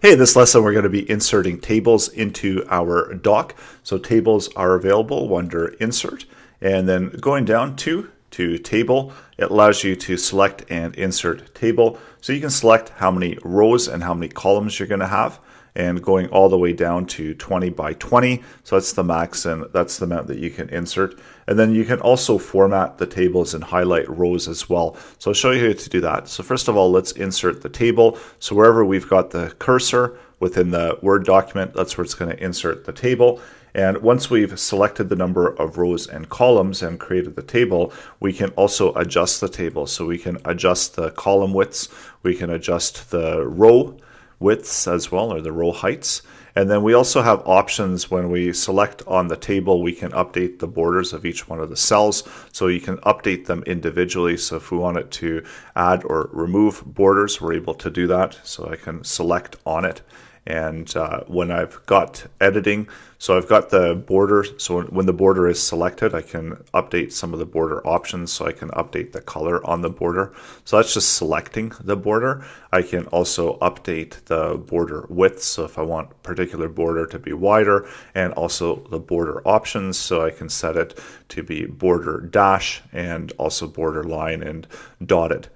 Hey, this lesson we're going to be inserting tables into our doc. So tables are available under Insert, and then going down to Table, it allows you to select and insert table. So you can select how many rows and how many columns you're going to have, and going all the way down to 20 by 20. So that's the max, and that's the amount that you can insert. And then you can also format the tables and highlight rows as well. So I'll show you how to do that. So first of all, let's insert the table. So wherever we've got the cursor within the Word document, that's where it's going to insert the table. And once we've selected the number of rows and columns and created the table, we can also adjust the table. So we can adjust the column widths, we can adjust the row widths as well, or the row heights. And then we also have options when we select on the table, we can update the borders of each one of the cells. So you can update them individually. So if we wanted to add or remove borders, we're able to do that. So I can select on it. And when I've got editing, so I've got the border, so when the border is selected, I can update some of the border options. So I can update the color on the border. So that's just selecting the border. I can also update the border width. So if I want a particular border to be wider, and also the border options. So I can set it to be border dash and also border line and dotted.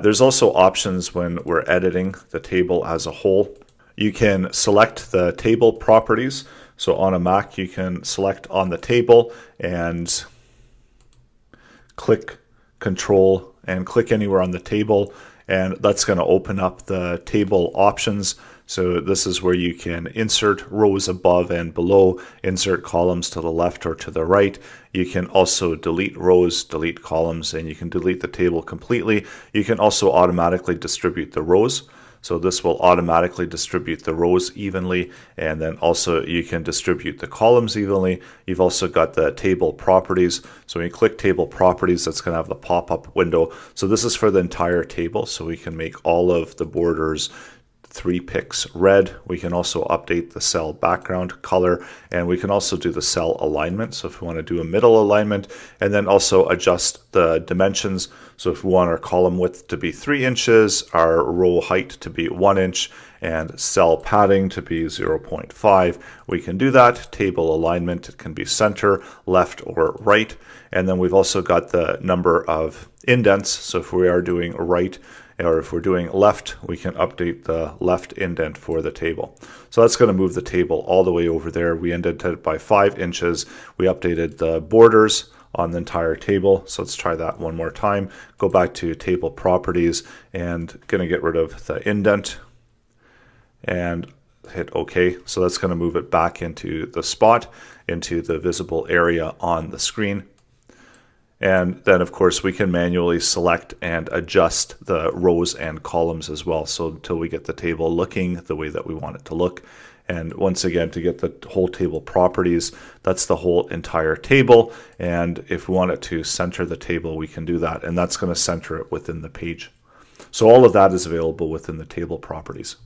There's also options when we're editing the table as a whole. You can select the table properties. So on a Mac, you can select on the table and click Control and click anywhere on the table, and that's going to open up the table options. So this is where you can insert rows above and below, insert columns to the left or to the right. You can also delete rows, delete columns, and you can delete the table completely. You can also automatically distribute the rows. So this will automatically distribute the rows evenly, and then also you can distribute the columns evenly. You've also got the table properties. So when you click table properties, that's going to have the pop-up window. So this is for the entire table. So we can make all of the borders 3 pixels red. We can also update the cell background color, and we can also do the cell alignment. So if we want to do a middle alignment, and then also adjust the dimensions. So if we want our column width to be 3 inches, our row height to be 1 inch, and cell padding to be 0.5, we can do that. Table alignment, it can be center, left, or right. And then we've also got the number of indents. So if we are doing right, or if we're doing left, we can update the left indent for the table. So that's going to move the table all the way over there. We indented it by 5 inches. We updated the borders on the entire table. So let's try that one more time. Go back to table properties and going to get rid of the indent and hit OK. So that's going to move it back into the spot, into the visible area on the screen. And then, of course, we can manually select and adjust the rows and columns as well. So until we get the table looking the way that we want it to look. And once again, to get the whole table properties, that's the whole entire table. And if we want it to center the table, we can do that. And that's going to center it within the page. So all of that is available within the table properties.